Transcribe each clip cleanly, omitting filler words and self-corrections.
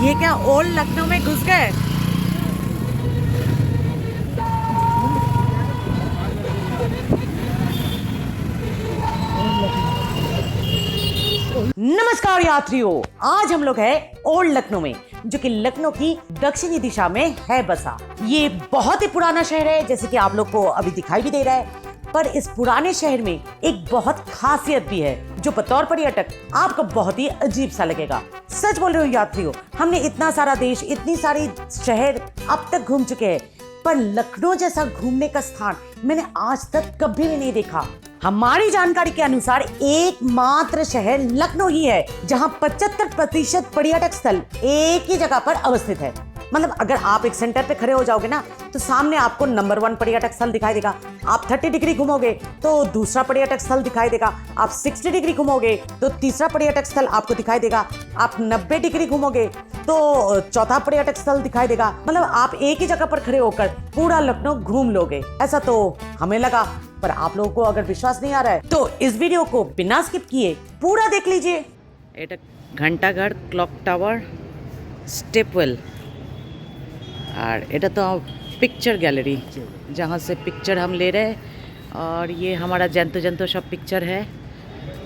ये क्या ओल्ड लखनऊ में घुस गए? नमस्कार यात्रियों, आज हम लोग हैं ओल्ड लखनऊ में, जो कि लखनऊ की दक्षिणी दिशा में है बसा। ये बहुत ही पुराना शहर है, जैसे कि आप लोग को अभी दिखाई भी दे रहा है। पर इस पुराने शहर में एक बहुत खासियत भी है, जो बतौर पर्यटक आपको बहुत ही अजीब सा लगेगा। सच बोल रहे हो यात्रियों, हमने इतना सारा देश, इतनी सारी शहर अब तक घूम चुके हैं, पर लखनऊ जैसा घूमने का स्थान मैंने आज तक कभी भी नहीं देखा। हमारी जानकारी के अनुसार एकमात्र शहर लखनऊ ही है जहां 75% पर्यटक स्थल एक ही जगह पर अवस्थित है। मतलब अगर आप एक सेंटर पे खड़े हो जाओगे ना, तो सामने आपको नंबर 1 पर्यटक स्थल दिखाई देगा। आप 30 डिग्री घूमोगे तो दूसरा पर्यटक स्थल दिखाई देगा। आप 60 डिग्री घूमोगे तो तीसरा पर्यटक स्थल आपको दिखाई देगा। आप 90 डिग्री घूमोगे तो चौथा पर्यटक स्थल दिखाई देगा। मतलब आप एक ही जगह पर खड़े होकर पूरा लखनऊ घूम लोगे, ऐसा तो हमें लगा। पर आप लोगों को अगर विश्वास नहीं आ रहा है तो इस वीडियो को बिना स्किप किए पूरा देख लीजिए। এটা ঘন্টাঘর ক্লক টাওয়ার स्टेपवेल, और এটা तो पिक्चर गैलरी जहाँ से पिक्चर हम ले रहे हैं। और ये हमारा जंतु जंतु सब पिक्चर है।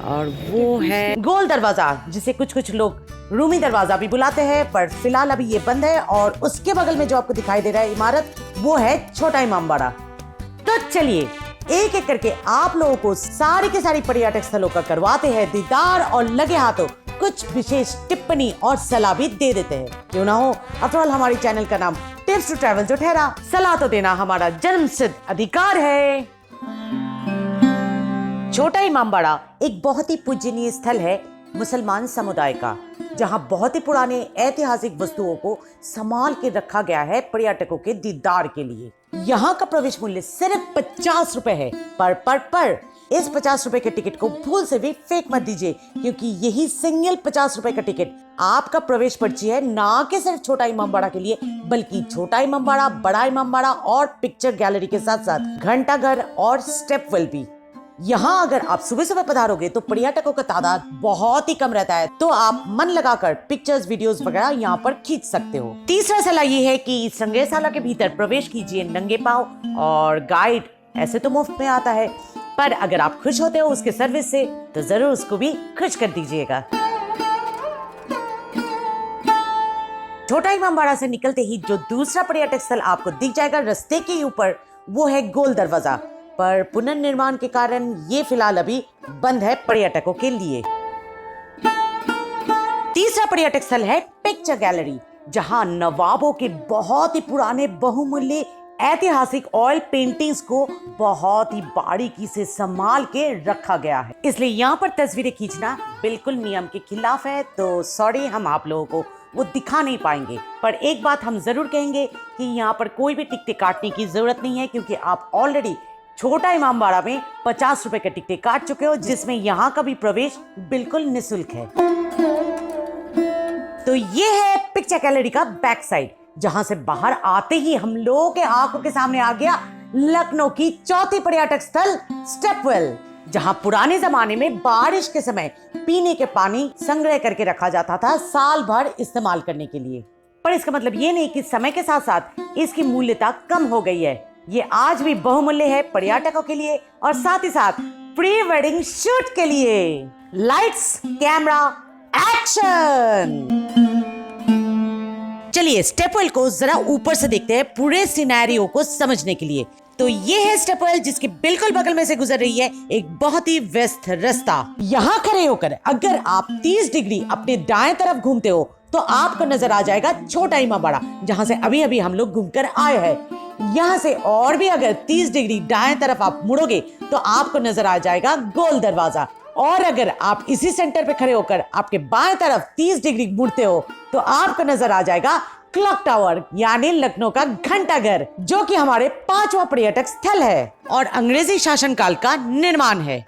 और वो है गोल दरवाज़ा, जिसे कुछ कुछ लोग रूमी दरवाज़ा भी बुलाते हैं, पर फिलहाल अभी ये बंद है। और उसके बगल में जो आपको दिखाई दे रहा है इमारत, वो है छोटा इमाम बाड़ा। तो चलिए एक एक करके आप लोगों को सारी के सारी पर्यटक स्थलों का करवाते हैं दीदार, और लगे हाथों कुछ विशेष टिप्पणी और सलाह भी दे देते हैं। क्यों ना हो, आफ्टर ऑल हमारी चैनल का नाम टिप्स टू ट्रैवल जो ठहरा, सलाह तो देना हमारा जन्मसिद्ध अधिकार है। छोटा इमाम बाड़ा एक बहुत ही पूजनीय स्थल है मुसलमान समुदाय का, जहां बहुत ही पुराने ऐतिहासिक वस्तुओं को संभाल के रखा गया है पर्यटकों के दीदार के लिए। यहाँ का प्रवेश मूल्य सिर्फ 50 रुपए है। पर इस 50 रुपए के टिकट को भूल से भी फेंक मत दीजिए, क्योंकि यही सिंगल 50 रुपए का टिकट आपका प्रवेश पर्ची है, ना कि सिर्फ छोटा इमाम बाड़ा के लिए, बल्कि छोटा इमाम बाड़ा, बड़ा इमाम बाड़ा और पिक्चर गैलरी के साथ साथ घंटाघर और स्टेपवेल भी। यहाँ अगर आप सुबह सुबह पधारोगे तो पर्यटकों का तादाद बहुत ही कम रहता है, तो आप मन लगाकर पिक्चर्स, वीडियोस वगैरह यहाँ पर खींच सकते हो। तीसरा सलाह ये है कि संग्रहशाला के भीतर प्रवेश कीजिए नंगे पांव, और गाइड ऐसे तो मुफ्त में आता है, पर अगर आप खुश होते हो उसके सर्विस से तो जरूर उसको भी खुश कर दीजिएगा। छोटा इमाम बाड़ा से निकलते ही जो दूसरा पर्यटक स्थल आपको दिख जाएगा रास्ते के ऊपर, वो है गोल दरवाजा। पर पुनर्निर्माण के कारण ये फिलहाल अभी बंद है पर्यटकों के लिए। तीसरा पर्यटक स्थल है पिक्चर गैलरी, जहां नवाबों के बहुत ही पुराने बहुमूल्य ऐतिहासिक ऑयल पेंटिंग्स को बहुत ही बारीकी से संभाल के रखा गया है। इसलिए यहाँ पर तस्वीरें खींचना बिल्कुल नियम के खिलाफ है, तो सॉरी, हम आप लोगों को वो दिखा नहीं पाएंगे। पर एक बात हम जरूर कहेंगे कि यहाँ पर कोई भी टिकट काटने की जरूरत नहीं है, क्योंकि आप ऑलरेडी छोटा इमाम बाड़ा में 50 रुपए के टिकट काट चुके हो, जिसमें यहाँ का भी प्रवेश बिल्कुल निःशुल्क है। तो ये है पिक्चर गैलरी का बैक साइड, जहां से बाहर आते ही हम लोगों के आंखों के सामने आ गया लखनऊ की चौथी पर्यटक स्थल स्टेपवेल, जहां पुराने जमाने में बारिश के समय पीने के पानी संग्रह करके रखा जाता था साल भर इस्तेमाल करने के लिए। पर इसका मतलब ये नहीं कि समय के साथ साथ इसकी मूल्यता कम हो गई है। ये आज भी बहुमूल्य है पर्यटकों के लिए, और साथ ही साथ प्री वेडिंग शूट के लिए। Lights, camera, action. चलिए स्टेपवेल को जरा ऊपर से देखते हैं पूरे सिनेरियो को समझने के लिए। तो ये है स्टेपवेल, जिसके बिल्कुल बगल में से गुजर रही है एक बहुत ही व्यस्त रास्ता। यहाँ खड़े होकर अगर आप 30 डिग्री अपने दाएं तरफ घूमते हो तो आपको नजर आ जाएगा छोटा इमाम बाड़ा, जहाँ से अभी अभी हम लोग घूमकर आए हैं। यहाँ से और भी अगर 30 डिग्री दाएं तरफ आप मुड़ोगे तो आपको नजर आ जाएगा गोल दरवाजा। और अगर आप इसी सेंटर पे खड़े होकर आपके बाएं तरफ 30 डिग्री मुड़ते हो तो आपको नजर आ जाएगा क्लॉक टावर, यानी लखनऊ का घंटाघर, जो कि हमारे 5वां पर्यटक स्थल है और अंग्रेजी शासनकाल का निर्माण है।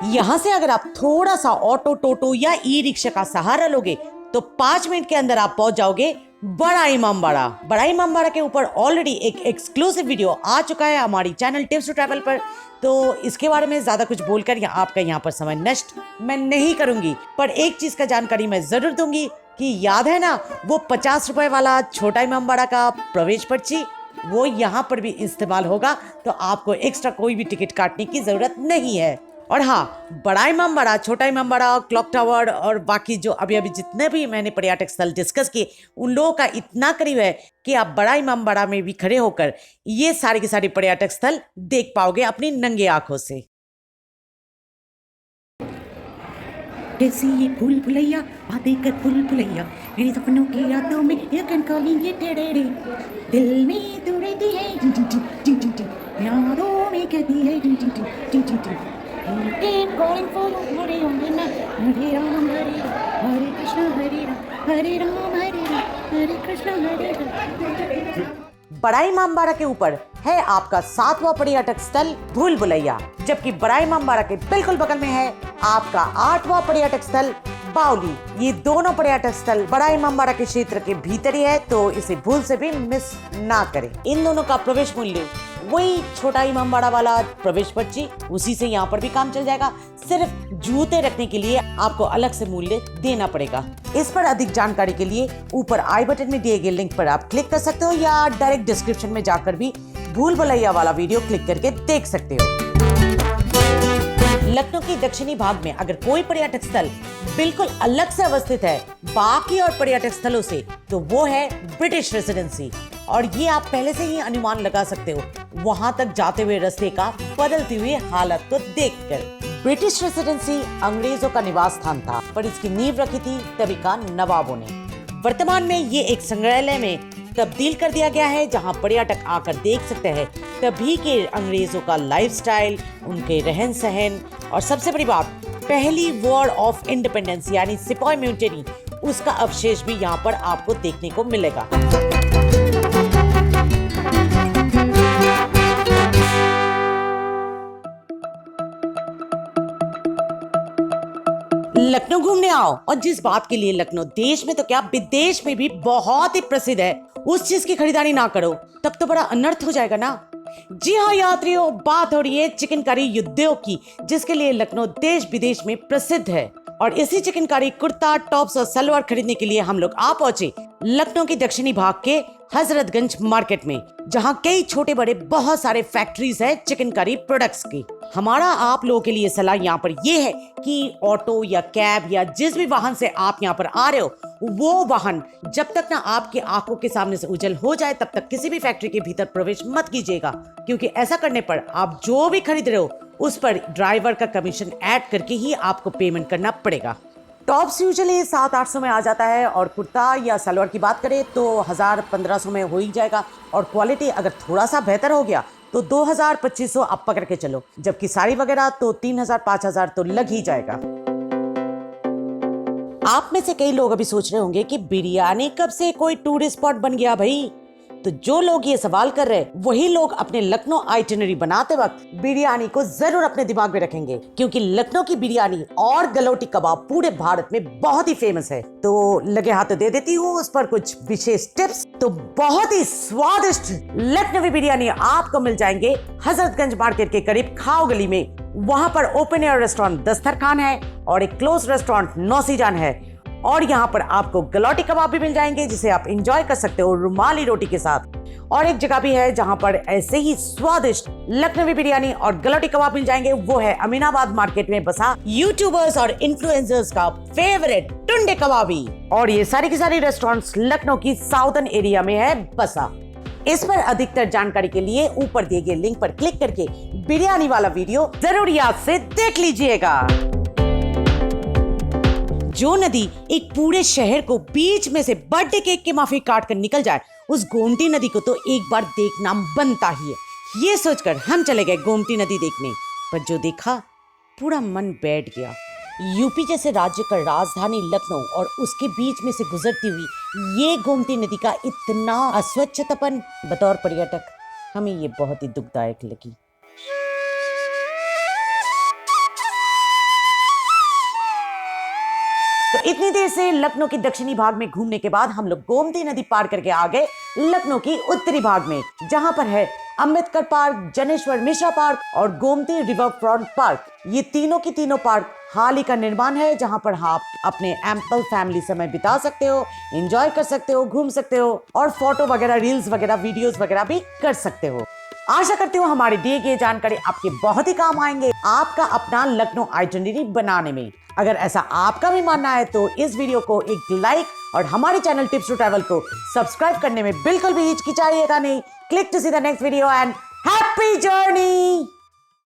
यहाँ से अगर आप थोड़ा सा ऑटो, टोटो या ई रिक्शा का सहारा लोगे तो 5 मिनट के अंदर आप पहुंच जाओगे बड़ा इमाम बाड़ा। बड़ा इमाम बाड़ा के ऊपर ऑलरेडी एक एक्सक्लूसिव वीडियो आ चुका है हमारी चैनल टिप्स टू ट्रैवल पर, तो इसके बारे में ज्यादा कुछ बोलकर आपका यहाँ पर समय नष्ट मैं नहीं करूंगी। पर एक चीज का जानकारी मैं जरूर दूंगी, कि याद है ना वो 50 रुपए वाला छोटा इमामबाड़ा का प्रवेश पर्ची, वो यहाँ पर भी इस्तेमाल होगा, तो आपको एक्स्ट्रा कोई भी टिकट काटने की जरूरत नहीं है। और हाँ, बड़ा इमामबाड़ा, छोटा इमामबाड़ा, क्लॉक टावर और बाकी जो अभी अभी जितने भी मैंने पर्यटक स्थल डिस्कस किए, उन लोगों का इतना करीब है कि आप बड़ा इमामबाड़ा में भी खड़े होकर ये सारे के सारे पर्यटक स्थल देख पाओगे अपनी नंगे आंखों से। कैसी ये भूल भुलैया बातें कर भूल भुलैया, मेरे सपनों की यादों में ये कन कॉलिंग ये टेढ़े दिल में तू रहती है यादों में कहती है keep calling for you, Hare Ram, Hare Krishna, Hare Ram, Hare Krishna, Hare Ram। बड़ा इमामबाड़ा के ऊपर है आपका 7वां पर्यटक स्थल भूल भुलैया, जबकि बड़ा इमामबाड़ा के बिल्कुल बगल में है आपका 8वां पर्यटक स्थल बावली। ये दोनों पर्यटक स्थल बड़ा इमामबाड़ा के क्षेत्र के भीतर ही है, तो इसे भूल से भी मिस ना करें। इन दोनों का प्रवेश मूल्य वही छोटा इमामबाड़ा वाला प्रवेश पर्ची, उसी से यहाँ पर भी काम चल जाएगा। सिर्फ जूते रखने के लिए आपको अलग से मूल्य देना पड़ेगा। इस पर अधिक जानकारी के लिए ऊपर आई बटन में दिए गए लिंक पर आप क्लिक कर सकते हो, या डायरेक्ट डिस्क्रिप्शन में जाकर भी भूल भुलैया वाला वीडियो क्लिक करके देख सकते हो। लखनऊ के दक्षिणी भाग में अगर कोई पर्यटक स्थल बिल्कुल अलग से अवस्थित है बाकी और पर्यटक स्थलों से, तो वो है ब्रिटिश रेसिडेंसी। और ये आप पहले से ही अनुमान लगा सकते हो वहां तक जाते हुए रास्ते का बदलती हुई हालत को देखकर। ब्रिटिश रेसिडेंसी अंग्रेजों का निवास स्थान था, पर इसकी नींव रखी थी तभी का नवाबों ने। वर्तमान में ये एक संग्रहालय में तब्दील कर दिया गया है, जहां पर्यटक आकर देख सकते हैं तभी के अंग्रेजों का लाइफस्टाइल, उनके रहन सहन, और सबसे बड़ी बात, पहली वॉर ऑफ इंडिपेंडेंस यानी सिपाही म्यूटिनी, उसका अवशेष भी यहाँ पर आपको देखने को मिलेगा। लखनऊ घूमने आओ, और जिस बात के लिए लखनऊ देश में तो क्या विदेश में भी बहुत ही प्रसिद्ध है, उस चीज की खरीदारी ना करो तब तो बड़ा अनर्थ हो जाएगा ना। जी हाँ यात्रियों, बात हो रही है चिकनकारी उद्योग की, जिसके लिए लखनऊ देश विदेश में प्रसिद्ध है। और इसी चिकनकारी कुर्ता, टॉप्स और सलवार खरीदने के लिए हम लोग आ पहुंचे लखनऊ के दक्षिणी भाग के हजरतगंज मार्केट में, जहां कई छोटे बड़े बहुत सारे फैक्ट्रीज है चिकनकारी प्रोडक्ट्स की। हमारा आप लोगों के लिए सलाह यहाँ पर ये है कि ऑटो या कैब या जिस भी वाहन से आप यहाँ पर आ रहे हो, वो वाहन जब तक ना आपके आंखों के सामने से उजल हो जाए तब तक किसी भी फैक्ट्री के भीतर प्रवेश मत कीजिएगा, क्योंकि ऐसा करने पर आप जो भी खरीद रहे हो उस पर ड्राइवर का कमीशन ऐड करके ही आपको पेमेंट करना पड़ेगा। टॉप्स यूजुअली 700-800 में आ जाता है, और कुर्ता या सलवार की बात करें तो 1000-1500 में हो ही जाएगा, और क्वालिटी अगर थोड़ा सा बेहतर हो गया तो 2000-2500 आप पकड़ के चलो, जबकि साड़ी वगैरह तो 3000-5000 तो लग ही जाएगा। आप में से कई लोग अभी सोच रहे होंगे कि बिरयानी कब से कोई टूरिस्ट स्पॉट बन गया भाई। तो जो लोग ये सवाल कर रहे हैं वही लोग अपने लखनऊ आइटिनरी बनाते वक्त बिरयानी को जरूर अपने दिमाग में रखेंगे, क्योंकि लखनऊ की बिरयानी और गलौटी कबाब पूरे भारत में बहुत ही फेमस है। तो लगे हाथ दे देती हूँ उस पर कुछ विशेष टिप्स। तो बहुत ही स्वादिष्ट लखनवी बिरयानी आपको मिल जाएंगे हजरतगंज मार्केट के करीब खाओ गली में। वहाँ पर ओपन एयर रेस्टोरेंट दस्तरखान है और एक क्लोज रेस्टोरेंट नौसीजान है, और यहाँ पर आपको गलौटी कबाब भी मिल जाएंगे जिसे आप एंजॉय कर सकते हो रुमाली रोटी के साथ। और एक जगह भी है जहाँ पर ऐसे ही स्वादिष्ट लखनवी बिरयानी और गलौटी कबाब मिल जाएंगे, वो है अमीनाबाद मार्केट में बसा यूट्यूबर्स और इन्फ्लुएंसर्स का फेवरेट टुंडे कबाबी। और ये सारी की सारी रेस्टोरेंट्स लखनऊ की साउदर्न एरिया में है बसा। इस पर अधिकतर जानकारी के लिए ऊपर दिए गए लिंक पर क्लिक करके बिरयानी वाला वीडियो जरूर याद से देख लीजिएगा। जो नदी एक पूरे शहर को बीच में से बर्थडे केक के माफी काट कर निकल जाए, उस गोमती नदी को तो एक बार देखना बनता ही है। ये सोचकर हम चले गए गोमती नदी देखने, पर जो देखा पूरा मन बैठ गया। यूपी जैसे राज्य का राजधानी लखनऊ और उसके बीच में से गुजरती हुई ये गोमती नदी का इतना अस्वच्छतापन, बतौर पर्यटक हमें ये बहुत ही दुखदायक लगी। तो इतनी देर से लखनऊ के दक्षिणी भाग में घूमने के बाद हम लोग गोमती नदी पार करके आ गए लखनऊ की उत्तरी भाग में, जहां पर है अम्बेडकर पार्क, जनेश्वर मिश्रा पार्क और गोमती रिवर फ्रंट पार्क। ये तीनों की तीनों पार्क हाल ही का निर्माण है जहां पर आप अपने एम्पल फैमिली समय बिता सकते हो, एंजॉय कर सकते हो, घूम सकते हो और फोटो वगैरह, रील्स वगैरह, वीडियोस वगैरह भी कर सकते हो। आशा करती हूँ हमारी दी गई जानकारी आपके बहुत ही काम आएंगे आपका अपना लखनऊ आइडेंटिटी बनाने में। अगर ऐसा आपका भी मानना है तो इस वीडियो को एक लाइक और हमारे चैनल टिप्स टू ट्रैवल को सब्सक्राइब करने में बिल्कुल भी हिचकिचाइएगा नहीं। Click to see the next video and happy journey.